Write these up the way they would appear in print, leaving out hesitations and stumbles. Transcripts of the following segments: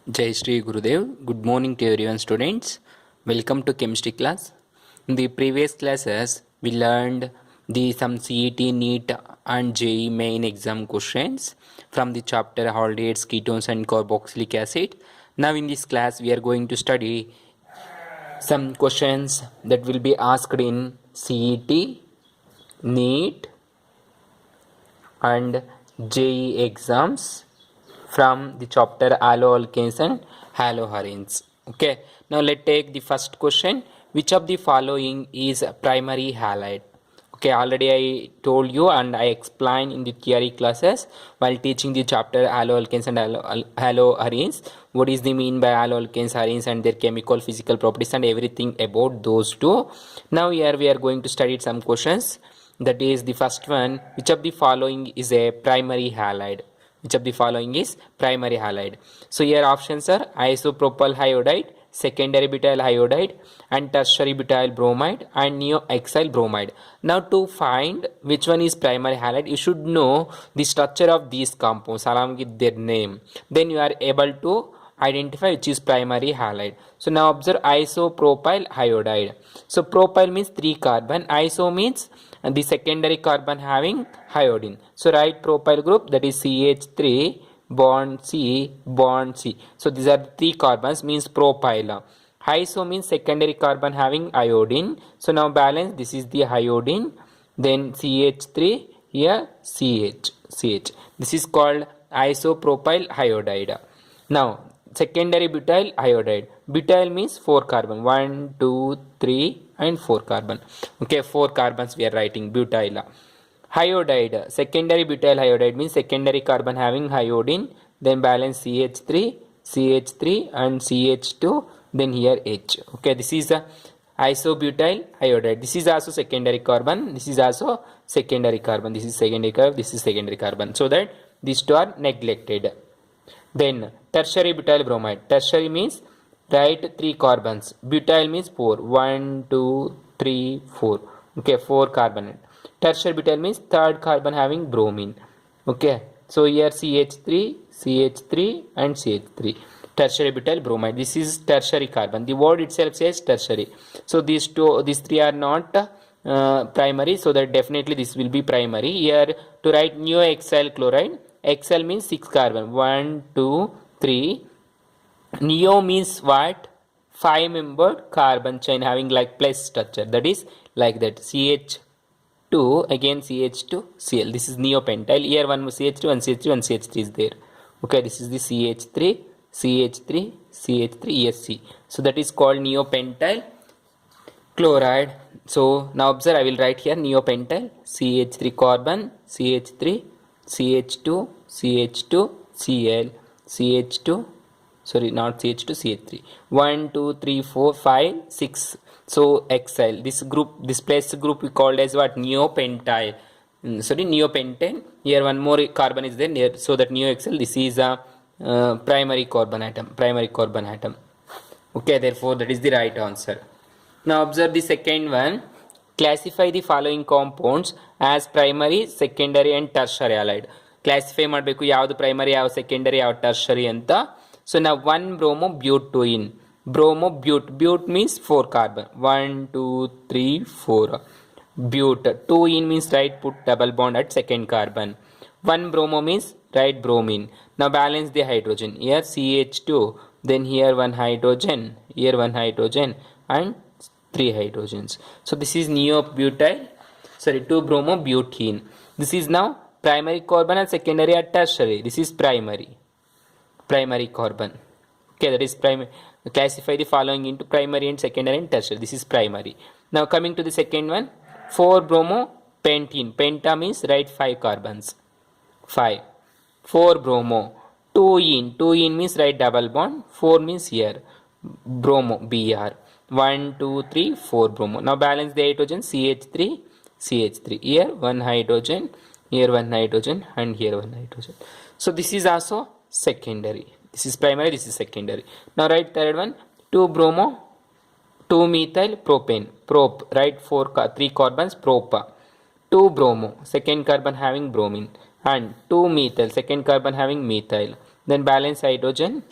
Jai Shri Gurudev. Good morning to everyone, students. Welcome to chemistry class. In the previous classes, we learned some CET, NEET and JEE main exam questions from the chapter aldehydes, ketones and carboxylic acid. Now in this class, we are going to study some questions that will be asked in CET, NEET and JEE exams from the chapter haloalkanes and haloarenes. Okay, now let's take the first question. Which of the following is a primary halide? Okay, already I told you and I explained in the theory classes while teaching the chapter haloalkanes and haloarenes. What is the mean by haloalkanes, arenes and their chemical physical properties and everything about those two. Now here we are going to study some questions. That is the first one. Which of the following is a primary halide? Which of the following is primary halide? So here options are isopropyl iodide, secondary butyl iodide and tertiary butyl bromide and neoxyl bromide. Now to find which one is primary halide, you should know the structure of these compounds along with their name. Then you are able to identify which is primary halide. So now observe isopropyl iodide. So propyl means 3 carbon, iso means the secondary carbon having iodine. So write propyl group, that is CH3 bond C bond C. So these are the 3 carbons, means propyl. Iso means secondary carbon having iodine. So now balance, this is the iodine, then CH3, here CH. This is called isopropyl iodide. Now secondary butyl iodide. Butyl means 4 carbon, 1 2 3 and 4 carbon. Okay, 4 carbons we are writing butyl. Iodide, secondary butyl iodide means secondary carbon having iodine, then balance CH3 and CH2, then here H. Okay, this is a isobutyl iodide. This is also secondary carbon, this is also secondary carbon, this is secondary carbon, this is secondary carbon, so that these two are neglected. Then tertiary butyl bromide. Tertiary means write 3 carbons, butyl means 4, 1 2 3 4. Okay, 4 carbon. Tertiary butyl means third carbon having bromine. Okay, so here CH3 and CH3. Tertiary butyl bromide. This is tertiary carbon. The word itself says tertiary. So these three are not primary. So that definitely this will be primary. Here to write neoxyl chloride. Xl means 6 carbon. 1 2 3. Neo means what? 5 membered carbon chain having like plus structure. That is like that. CH2 again CH2 Cl. This is neopentyl. Here one CH2 and CH3 is there. Okay, this is the CH3 ESC. So that is called neopentyl chloride. So now observe, I will write here neopentyl, CH3 carbon, CH3, CH2, Cl, CH2, sorry, not CH2, CH3. 1 2 3 4 5 6. So Xl, this place group we called as what? Neopentyl. Sorry, neopentane. Here one more carbon is there, so that neoxyl, this is a primary carbon atom. Okay, therefore that is the right answer. Now observe the second one. Classify the following compounds as primary, secondary and tertiary halide. Classify ಮಾಡಬೇಕು, ಯಾವುದು primary, ಯಾವುದು secondary, ಯಾವುದು tertiary ಅಂತ. So now 1 bromobutene. Bute means 4 carbon. 1 2 3 4. Bute. 2-ene means right, put double bond at second carbon. 1 bromo means right, bromine. Now balance the hydrogen. Here CH2, then here one hydrogen, here one hydrogen and 3 hydrogens. So this is 2-bromobutene. This is now primary carbon and secondary or tertiary. This is primary carbon. Okay, that is primary. Classify the following into primary and secondary and tertiary. This is primary. Now coming to the second one, 4-bromopentene. Penta means right, 5 carbons. 5. 4-bromo. 2-ene means right, double bond. 4 means here bromo, Br. 1 2 3 4 bromo. Now balance the hydrogen, CH3. Here one hydrogen, here one hydrogen and here one hydrogen. So this is also secondary. This is primary, this is secondary. Now write third one, 2-bromo 2-methyl propane. Prop, right, 3 carbons, propa. 2-bromo, second carbon having bromine, and 2-methyl, second carbon having methyl. Then balance hydrogen,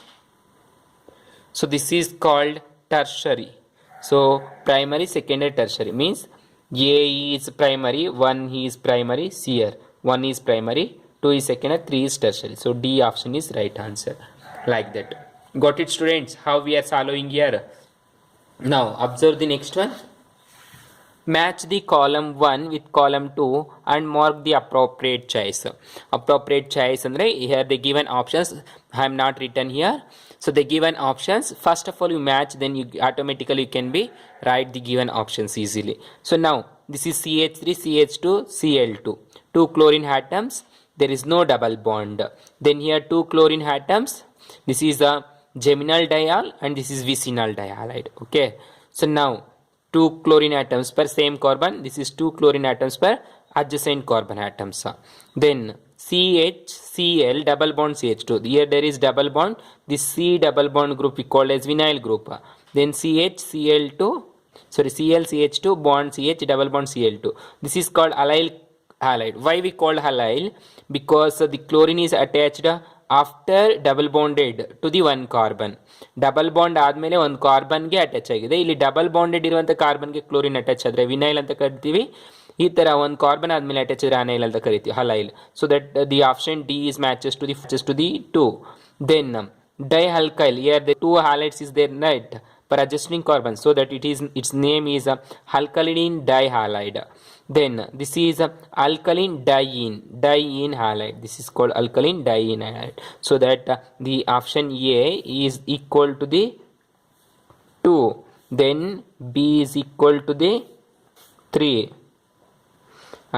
So this is called tertiary. So primary, secondary, tertiary means A is primary, 1 is primary, here 1 is primary, 2 is secondary, 3 is tertiary. So D option is right answer. Like that. Got it, students? How we are solving here? Now observe the next one. Match the column 1 with column 2 and mark the appropriate choice. Appropriate choice andre here they given options. I am not written here. So the given options, first of all you match, then you automatically you can be write the given options easily. So now this is CH3, CH2, Cl2. 2 chlorine atoms. There is no double bond. Then here 2 chlorine atoms. This is a geminal diol and this is vicinal dihalide. Okay. So now 2 chlorine atoms per same carbon. This is 2 chlorine atoms per adjacent carbon atoms. Then CHCl double bond CH2. Here there is double bond. This C double bond group we call as vinyl group. Then CHCl2. Sorry, ClCH2 bond CH double bond Cl2. This is called allyl halide. Why we call halide? Because the chlorine is attached after double bonded to the one carbon. Double bond ಆದಮೇಲೆ ಒಂದು ಕಾರ್ಬನ್ಗೆ attach ಆಗಿದೆ. ಇಲ್ಲಿ double bonded ಇರುವಂಥ ಕಾರ್ಬನ್ಗೆ chlorine attach ಆದರೆ vinyl ಅಂತ ಕರಿತೀವಿ. ಈ ಥರ ಒಂದು ಕಾರ್ಬನ್ ಆದಮೇಲೆ ಅಟ್ಯಾಚ್ ಆದರೆ ಅನೈಲ್ ಅಂತ ಕರಿತೀವಿ, ಹಲೈಲ್. So that the option D is matches to the 2. Then dialkyl, here the 2 halides is there, right, per adjacent carbon, so that its name is alkaline dihalide. Then this is alkaline diene halide. This is called alkaline diene halide. So that the option A is equal to the 2. Then B is equal to the 3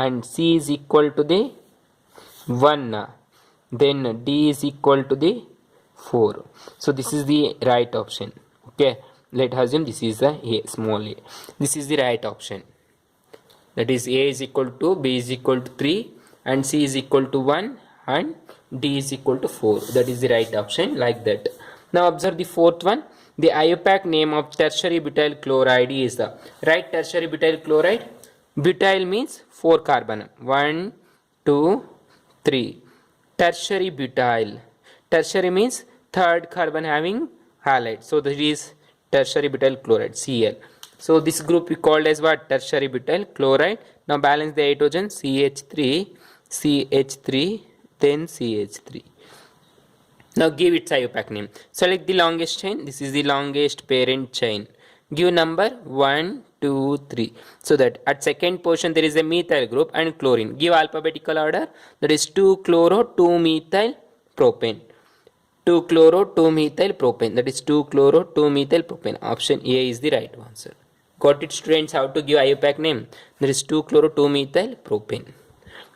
and C is equal to the 1. Then D is equal to the 4. So this is the right option. Okay, let us assume this is the A, small a. This is the right option. That is A is equal to, B is equal to 3 and C is equal to 1 and D is equal to 4. That is the right option, like that. Now observe the fourth one. The IUPAC name of tertiary butyl chloride is the right. Tertiary butyl chloride. Butyl means 4 carbon. 1, 2, 3. Tertiary butyl. Tertiary means third carbon having halide. So that is tertiary butyl chloride, Cl. So this group we called as what? Tertiary butyl chloride. Now balance the hydrogen, CH3, CH3, then CH3. Now give its IUPAC name. Select the longest chain. This is the longest parent chain. Give number 1, 2, 3. So that at second position there is a methyl group and chlorine. Give alphabetical order. That is 2 chloro, 2 methyl propane. 2 chloro, 2 methyl propane. That is 2 chloro, 2 methyl propane. Option A is the right answer. Got it, students? How to give IUPAC name? There is 2 chloro, 2 methyl propane.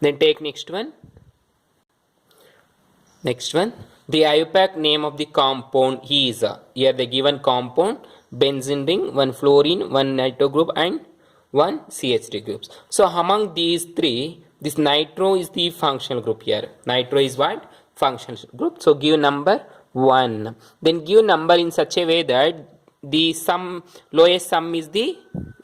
Then take next one. Next one. The IUPAC name of the compound is, here the given compound, benzene ring, 1 fluorine, 1 nitro group and 1 CH3 groups. So among these three, this nitro is the functional group here. Nitro is what? Functional group. So give number 1. Then give number in such a way that the sum, lowest sum is the,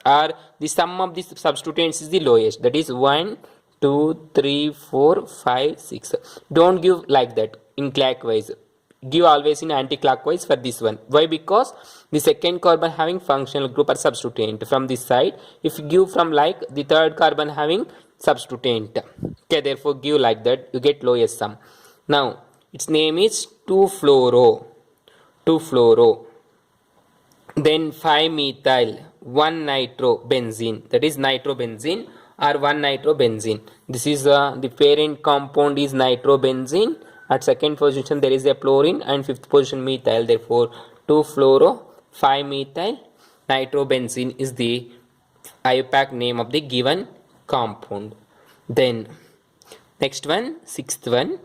or the sum of the substituents is the lowest. That is 1, 2, 3, 4, 5, 6. Don't give like that in clockwise. Give always in anti-clockwise for this one. Why? Because the second carbon having functional group or substituent from this side. If you give from like the third carbon having substituent. Okay, therefore give like that. You get lowest sum. Now its name is 2-fluoro. 2-fluoro. Then 5-methyl, 1-nitrobenzene. That is nitrobenzene or 1-nitrobenzene. This is the parent compound is nitrobenzene. At second position there is a fluorine and fifth position methyl. Therefore 2-fluoro, 5-methyl, nitrobenzene is the IUPAC name of the given compound. Then next one, sixth one.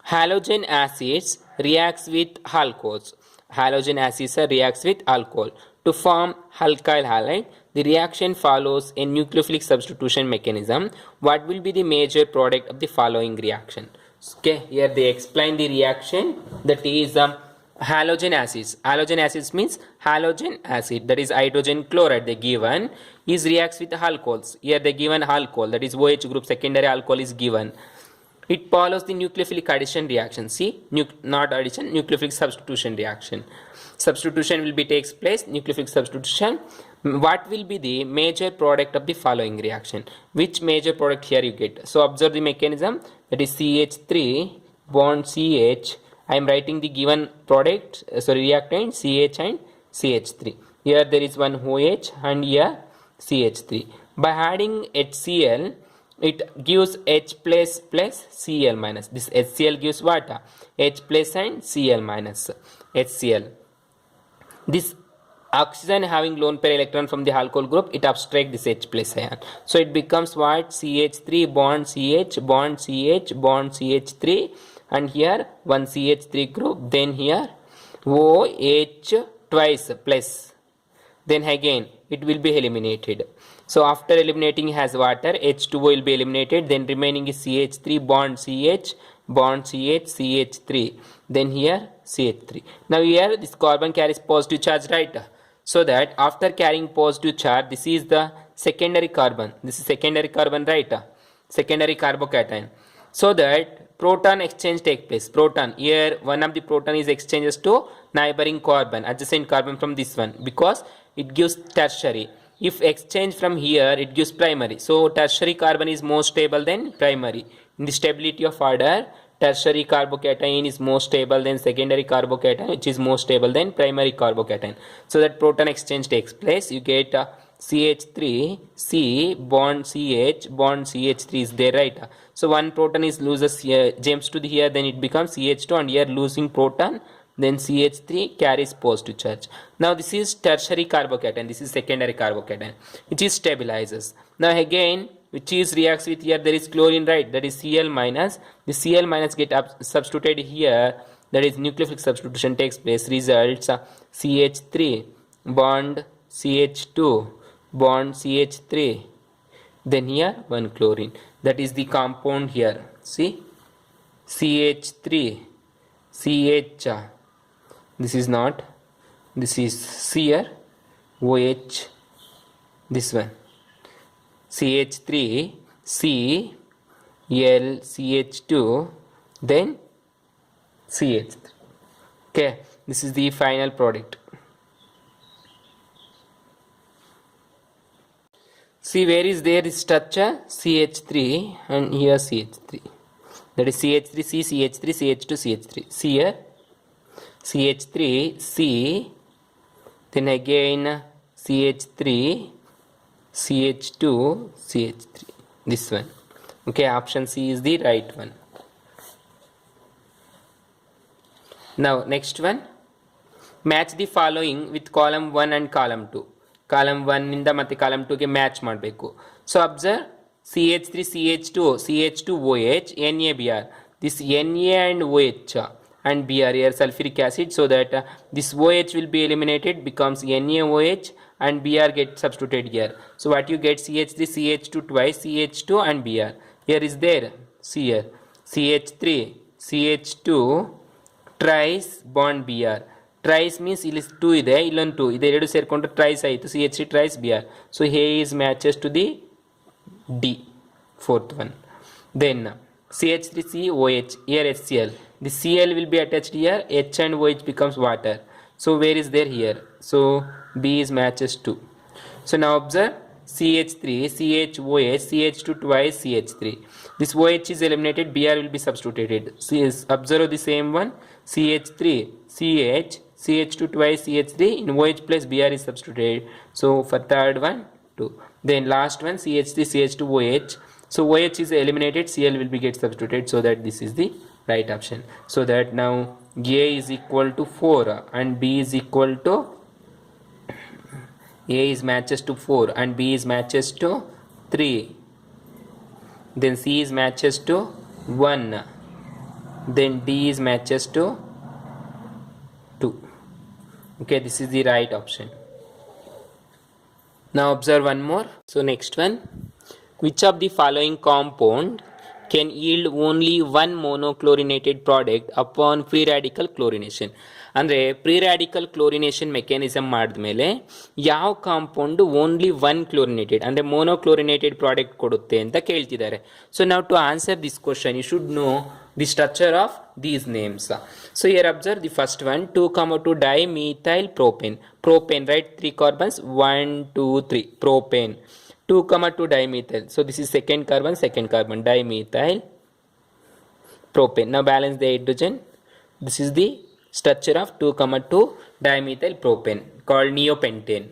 Halogen acids reacts with alcohols. Halogen acids reacts with alcohol to form alkyl halide. The reaction follows a nucleophilic substitution mechanism. What will be the major product of the following reaction? Okay, here they explain the reaction. That is halogen acids. Halogen acids means halogen acid, that is hydrogen chloride. They given is reacts with alcohols. Here they given alcohol, that is OH group secondary alcohol is given. It follows the nucleophilic addition reaction. See, not addition, nucleophilic substitution reaction. Substitution will be takes place, nucleophilic substitution. What will be the major product of the following reaction? Which major product here you get? So observe the mechanism, that is CH3 bond CH. I am writing the given product, reactant CH and CH3. Here there is one OH and here CH3. By adding HCl, it gives H plus Cl minus. This HCl gives what? H plus and Cl minus. HCl. This oxygen having lone pair electron from the alcohol group, it abstracts this H plus ion. So it becomes what? CH3 bond CH bond CH bond CH3, and here one CH3 group, then here OH twice plus, then again it will be eliminated. So after eliminating has water, H2O will be eliminated, then remaining is CH3 bond CH bond CH CH3, then here CH3. Now here this carbon carries positive charge, right? So that after carrying positive charge, this is the secondary carbon. This is secondary carbon, right? Secondary carbocation. So that proton exchange take place. Proton, here one of the proton is exchanges to neighboring carbon, adjacent carbon from this one, because it gives tertiary. If exchange from here, it gives primary. So tertiary carbon is more stable than primary. In the stability of order, tertiary carbocation is more stable than secondary carbocation, which is more stable than primary carbocation. So that proton exchange takes place. You get CH3 C bond CH bond CH3 is there, right? So one proton is loses here, jumps to the here, then it becomes CH2, and here losing proton, then CH3 carries positive charge. Now this is tertiary carbocation, this is secondary carbocation, which is stabilizes. Now again, which is reacts with here, there is chlorine, right? That is Cl minus. The Cl minus get substituted here, that is nucleophilic substitution takes place, results CH3 bond CH2 bond CH3, then here one chlorine, that is the compound here. See, CH3 CH, this is not, this is here OH, this one CH3 C L CH2, then CH3. Okay, this is the final product. See, where is there is structure CH3 and here CH3, that is CH3 C CH3 CH2 CH3. See here CH3 C, then again CH3 CH2 CH3, this one. Okay, option C is the right one. Now next one, match the following with column 1 and column 2. Column 1 ಇಂದ ಮತ್ತೆ column 2 ಗೆ match ಮಾಡಬೇಕು. So observe CH3 CH2 OH NaBr. This Na and OH and Br here sulfuric acid, so that this OH will be eliminated, becomes NaOH, and Br gets substituted here. So what you get, CH3 CH2 twice CH2 and Br. Here is there, see here CH3 CH2 twice bond Br. Twice means ಇಲ್ಲಿ 2 ಇದೆ, ಇಲ್ಲೊಂದು 2 ಇದೆ, ಎರಡು ಸೇರಿಕೊಂಡು tries ಆಯಿತು, CH3 twice Br. So here is matches to the D, fourth one. Then CH3COH, here HCl. The Cl will be attached here, H and OH becomes water. So where is there here? So B is matches 2. So now observe CH3 CHOH CH2 twice CH3. This OH is eliminated, Br will be substituted. Observe the same one, CH3 CH CH2 twice CH3, in OH plus Br is substituted. So for third one 2. Then last one CH3 CH2 OH. So OH is eliminated, Cl will be get substituted, so that this is the right option. So that now A is equal to 4 and B is equal to, A is matches to 4 and B is matches to 3. Then C is matches to 1. Then D is matches to 2. Okay, this is the right option. Now observe one more. So next one, which of the following compound can yield only one monochlorinated product upon free radical chlorination. ಅಂದರೆ pre radical chlorination mechanism ಮಾಡಿದ್ಮೇಲೆ ಯಾವ compound only one chlorinated ಅಂದರೆ ಮೋನೋಕ್ಲೋರಿನೇಟೆಡ್ product ಕೊಡುತ್ತೆ ಅಂತ ಕೇಳ್ತಿದ್ದಾರೆ. So ನಾವು to answer this question you should know the structure of these names. So here observe the first one 2,2 dimethyl propane. Propane, right? 3 carbons, 1 2 3 propane. 2,2 dimethyl. So this is second carbon, dimethyl propane. Now balance the hydrogen. This is the structure of 2,2 dimethyl propane called neopentane.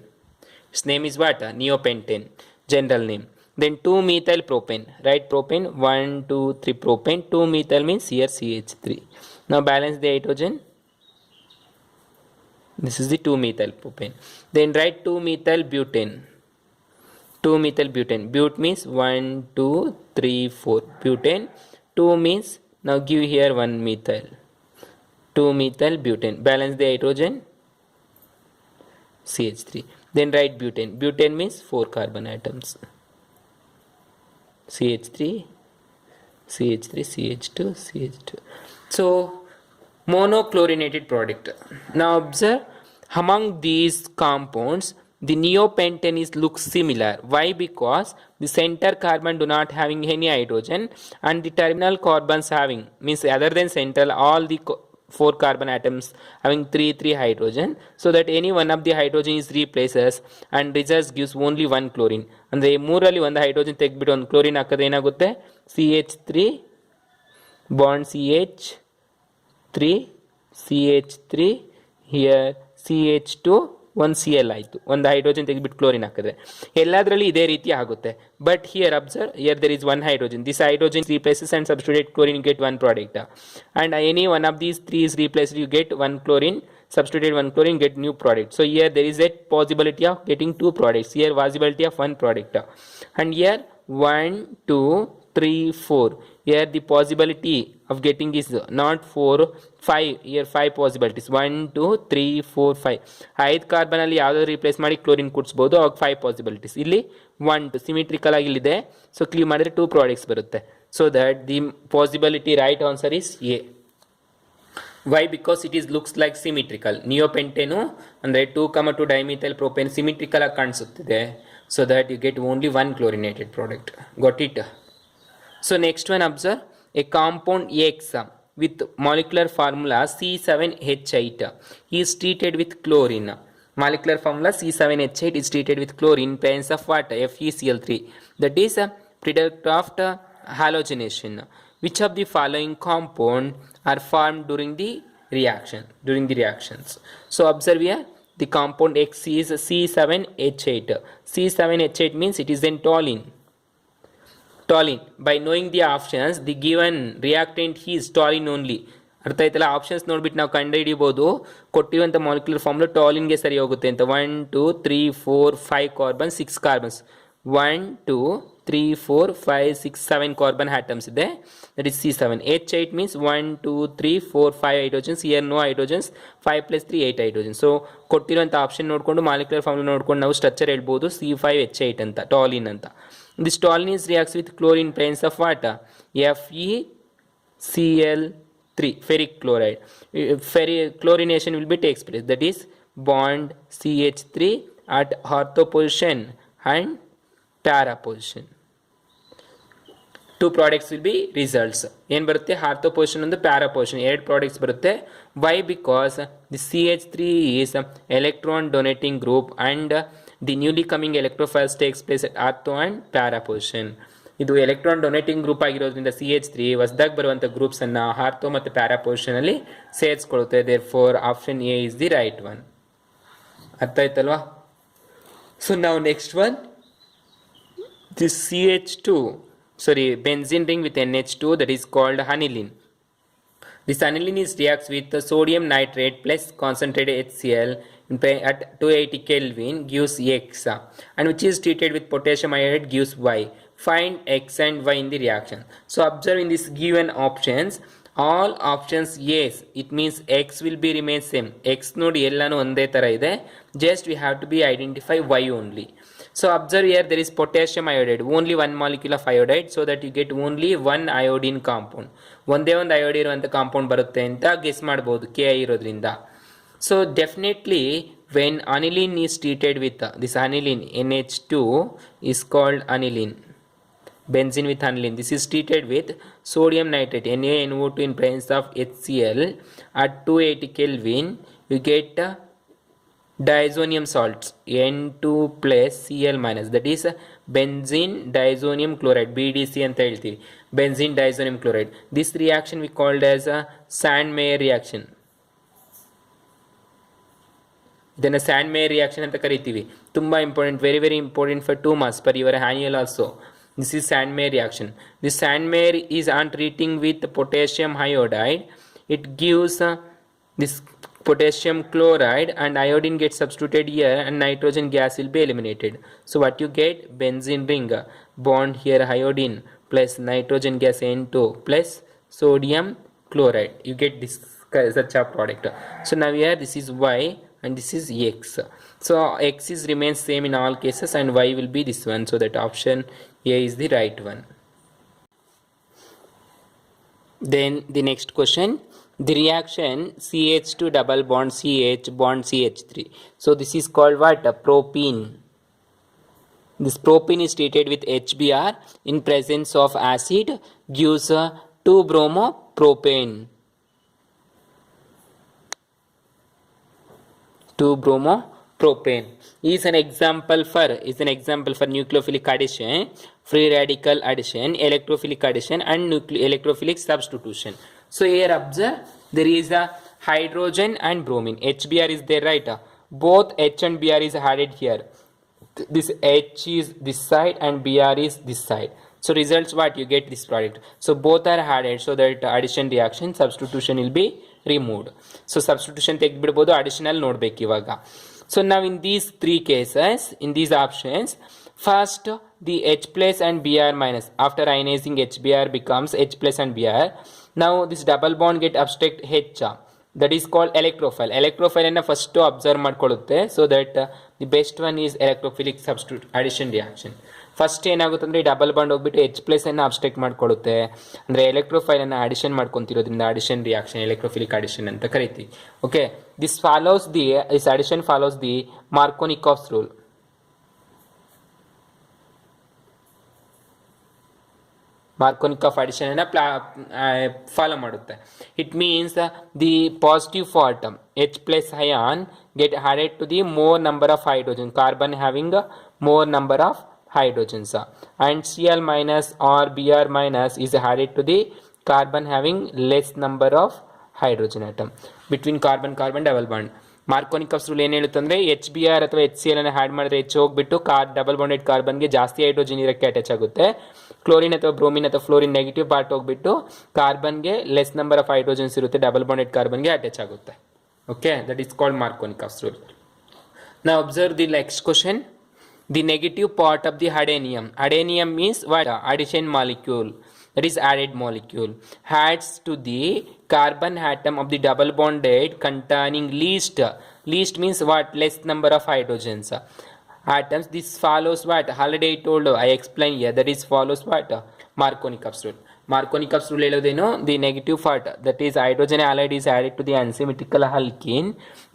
Its name is what? Neopentane, general name. Then 2-methyl propane, right? Propane, 1 2 3 propane. 2-methyl means here CH3. Now balance the hydrogen. This is the 2-methyl propane. Then write 2-methyl butane. 2-methyl butane. But means 1 2 3 4 butane. 2 means, now give here 1 methyl. 2-methyl butane. Balance the hydrogen. CH3. Then write butane. Butane means 4 carbon atoms. CH3, CH3, CH2, CH2. So monochlorinated product. Now observe, among these compounds the neopentane is looks similar. Why? Because the center carbon do not having any hydrogen and the terminal carbons having, means other than central, all the 4 carbon atoms having 3 hydrogen, so that any one of the hydrogen is replaces and results gives only one chlorine. ಅಂದರೆ ಮೂರಲ್ಲಿ ಒಂದು hydrogen ತೆಗೆದ್ಬಿಟ್ಟು ಒಂದು chlorine ಹಾಕಿದ್ರೆ ಏನಾಗುತ್ತೆ? CH3 bond CH3 here CH2 ಒಂದು Cl ಆಯಿತು. ಒಂದು ಹೈಡ್ರೋಜನ್ ತೆಗೆದ್ಬಿಟ್ಟು ಕ್ಲೋರಿನ್ ಹಾಕಿದ್ರೆ ಎಲ್ಲದರಲ್ಲಿ ಇದೇ ರೀತಿ ಆಗುತ್ತೆ. But here observe, here there is one hydrogen. This hydrogen replaces and substitute chlorine, you get one product. And any one of these 3 is replaced, you get one chlorine, substitute one chlorine, get new product. So here there is a possibility of getting 2 products. Here possibility of 1 product. And here 1 2 3 4. Here the possibility of getting is not 4 5. Here 5 possibilities. 1 2 3 4 5. 5 carbon ಅಲ್ಲಿ ಯಾವ್ದಾದ್ರು replace ಮಾಡಿ chlorine ಕುಡಿಸಬಹುದು. ಅವಾಗ 5 possibilities. ಇಲ್ಲಿ 1 2 symmetrical ಆಗಿ ಇಲ್ಲಿದೆ. So clean ಮಾಡಿದ್ರೆ 2 products ಬರುತ್ತೆ. So that the possibility right answer is A. Why? Because it is looks like symmetrical. Neopentane ಅಂದರೆ 2,2 dimethyl propane symmetrical ಆಗಿ ಕಾಣಿಸುತ್ತಿದೆ. So that you get only one chlorinated product. Got it? So next one, observe a compound X with molecular formula C7H8 is treated with chlorine. Molecular formula C7H8 is treated with chlorine presence of what? FeCl3. That is a product of halogenation. Which of the following compound are formed during the reactions? So observe here, the compound X is C7H8. C7H8 means it is in toluene. By knowing the options, the given reactant is toluene only. ಅರ್ಥ ಆಯ್ತಲ್ಲ? Options ನೋಡ್ಬಿಟ್ಟು ನಾವು ಕಂಡು ಹಿಡಿಬೋದು ಕೊಟ್ಟಿರುವಂಥ molecular formula ಟಾಲಿನ್ಗೆ ಸರಿ ಹೋಗುತ್ತೆ ಅಂತ. 1 2 3 4 5 ಕಾರ್ಬನ್ 6 ಕಾರ್ಬನ್ಸ್. 1 2 3 4 5 6 7 ಕಾರ್ಬನ್ ಆಟಮ್ಸ್ ಇದೆ. That is C7. H8 means 1 2 3 4 5 hydrogens. Here no hydrogens. 5 + 3 8 hydrogen. So ಕೊಟ್ಟಿರುವಂಥ ಆಪ್ಷನ್ ನೋಡಿಕೊಂಡು ಮಾಲಿಕ್ಯುಲರ್ ಫಾರ್ಮುಲಾ ನೋಡ್ಕೊಂಡು ನಾವು ಸ್ಟ್ರಕ್ಚರ್ ಹೇಳ್ಬೋದು C5H8 ಅಂತ, ಟಾಲಿನ್ ಅಂತ. This toluene reacts with chlorine presence of what? FeCl3, ferric chloride. Chlorination will be takes place. That is bond CH3 at ortho position and para position. 2 products will be results. ಏನು ಬರುತ್ತೆ? Ortho position ಒಂದು para position 2 products ಬರುತ್ತೆ. Why? Because the CH3 is electron donating group and the newly coming electrophiles takes place at ortho and para position. ಇದು electron donating group ಆಗಿರೋದ್ರಿಂದ CH3 ಹೊಸದಾಗಿ ಬರುವಂಥ groups ಅನ್ನ ortho ಮತ್ತು para position ಅಲ್ಲಿ ಸೇರಿಸ್ಕೊಳ್ಳುತ್ತೆ. Therefore option A is the right one. ಅರ್ಥ ಆಯ್ತಲ್ವಾ? ಸೊ ನಾವು next one, this benzene ring with NH2, that is called aniline. This aniline reacts with sodium nitrate plus concentrated HCl at 280 Kelvin gives X, and which is treated with potassium iodide gives Y. Find X and Y in the reaction. So observe in this given options, all options yes, it means X will be remain same. X node ಎಲ್ಲಾನು ಒಂದೇ ತರ ಇದೆ. Just we have to be identify Y only. So observe here, there is potassium iodide, only one molecule of iodide, so that you get only one iodine compound. ಒಂದೇ ಒಂದು iodine ಇರುವಂಥ compound ಬರುತ್ತೆ ಅಂತ guess ಮಾಡ್ಬೋದು K I ಇರೋದ್ರಿಂದ. So definitely when aniline is treated with this aniline NH2 is called aniline. Benzene with aniline. This is treated with sodium nitrate NaNO2 in presence of HCl at 280 Kelvin. You get diazonium salts N2 plus Cl minus, that is benzene diazonium chloride, BDC ಅಂತ ಹೇಳ್ತೀವಿ, benzene diazonium chloride. This reaction we called as a Sandmeyer reaction. ಇದನ್ನು ಸ್ಯಾಂಡ್ಮೇಯರ್ reaction ಅಂತ ಕರಿತೀವಿ. ತುಂಬ important, very very important for 2 marks per your annual also. This is Sandmeyer reaction. This Sandmeyer is on treating with potassium iodide. It gives this potassium chloride and iodine gets substituted here and nitrogen gas will be eliminated. So what you get? Benzene ring bond here iodine plus nitrogen gas N2 plus sodium chloride. You get this such a product. So now here this is Y and this is X. So X is remains same in all cases and Y will be this one. So that option A is the right one. Then the next question, the reaction CH2 double bond CH bond CH3. So this is called what? Propene. This propene is treated with HBr in presence of acid, gives 2-bromopropane. 2-bromopropane is an example for nucleophilic addition, free radical addition, electrophilic addition and electrophilic substitution. So here observe, there is a hydrogen and bromine. HBr is there, right? Both H and Br is added here. This H is this side and Br is this side. So results what? You get this product. So both are added, so that addition reaction, substitution will be removed. So substitution ತೆಗೆದ್ಬಿಡಬಹುದು, additional ನೋಡ್ಬೇಕು ಇವಾಗ. So now in these 3 cases, in these options, first the H plus and Br minus, after ionizing HBr becomes H plus and Br. Now this double bond get abstract H, that is called electrophile. Electrophile ಅನ್ನು first observe ಮಾಡ್ಕೊಳ್ಳುತ್ತೆ, so that the best one is electrophilic substitute addition reaction. First ಏನಾಗುತ್ತೆ ಅಂದರೆ double bond ಹೋಗ್ಬಿಟ್ಟು H plus ಅನ್ನು abstract ಮಾಡ್ಕೊಳ್ಳುತ್ತೆ, ಅಂದರೆ electrophile ಅನ್ನು addition ಮಾಡ್ಕೊಂತಿರೋದ್ರಿಂದ addition reaction, electrophilic addition ಅಂತ ಕರಿತೀವಿ. Okay, this addition follows the Markovnikov's rule. Markovnikov addition ಅನ್ನು ಫಾಲೋ ಮಾಡುತ್ತೆ. It means the positive part H plus ion get added to the more number of hydrogen, carbon having more number of hydrogens, and Cl minus or Br minus is added to the carbon having less number of hydrogen atom. Between carbon double bond, Markovnikov's rule ಏನು ಹೇಳುತ್ತೆ ಅಂದರೆ HBr ಅಥವಾ HCl ಅನ್ನು add ಮಾಡಿದ್ರೆ H ಹೋಗ್ಬಿಟ್ಟು double bonded ಕಾರ್ಬನ್ಗೆ ಜಾಸ್ತಿ hydrogen ಇರೋಕ್ಕೆ attach ಆಗುತ್ತೆ. ಕ್ಲೋರಿನ್ ಅಥವಾ ಬ್ರೋಮಿನ್ ಅಥವಾ ಫ್ಲೋರಿನ್ ನೆಗೆಟಿವ್ ಪಾರ್ಟ್ ಹೋಗ್ಬಿಟ್ಟು ಕಾರ್ಬನ್ಗೆ ಲೆಸ್ ನಂಬರ್ ಆಫ್ ಹೈಡ್ರೋಜನ್ಸ್ ಇರುತ್ತೆ, ಡಬಲ್ ಬಾಂಡೆಡ್ ಕಾರ್ಬನ್ಗೆ ಅಟ್ಯಾಚ್ ಆಗುತ್ತೆ. Okay, that is called Markovnikov's rule. Now observe the next question. The negative part of the adenium. Adenium means what? Addition molecule, that is added molecule, adds to the carbon atom of the double bonded containing least means what? Less number of hydrogens atoms. This follows what? Already I told you, I explained here, that is follows what? Markovnikov's rule. Markovnikov's rule ಹೇಳೋದೇನು? The negative part, that is hydrogen halide is added to the unsymmetrical alkene.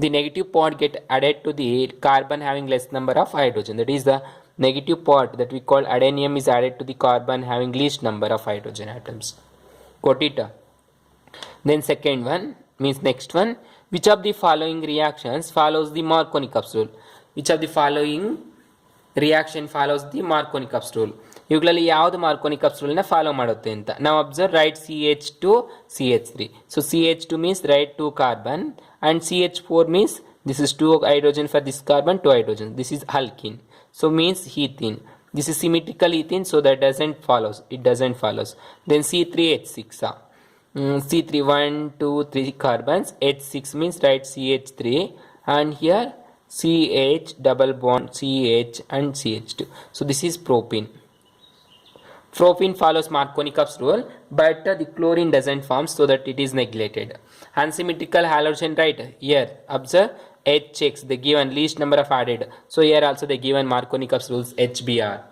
The negative part get added to the carbon having less number of hydrogen. That is the negative part that we call adenium is added to the carbon having least number of hydrogen atoms. Got it? Then second one means next one. Which of the following reactions follows the Markovnikov's rule? Which of the following reaction follows the Markovnikov's rule? ಇವುಗಳಲ್ಲಿ ಯಾವುದು ಮಾರ್ಕೋನಿಕಫ್ಸ್ ರೂಲ್ನ follow ಮಾಡುತ್ತೆ ಅಂತ ನಾವು observe. Right CH2 CH3. So CH2 means write 2 carbon and CH4 means this is 2 hydrogen for this carbon, 2 hydrogen. This is alkene, so means ethene. This is symmetrical ethene, so that doesn't follows. Then C3H6. C3 1 2 3 carbons, H6 means write CH3 and here CH double bond CH and CH2. So this is propene. Propene follows Markovnikov's rule, but the chlorine doesn't form, so that it is neglected. Unsymmetrical halogen, right? Here observe HX, they given least number of added. So here also they given Markovnikov's rules HBr.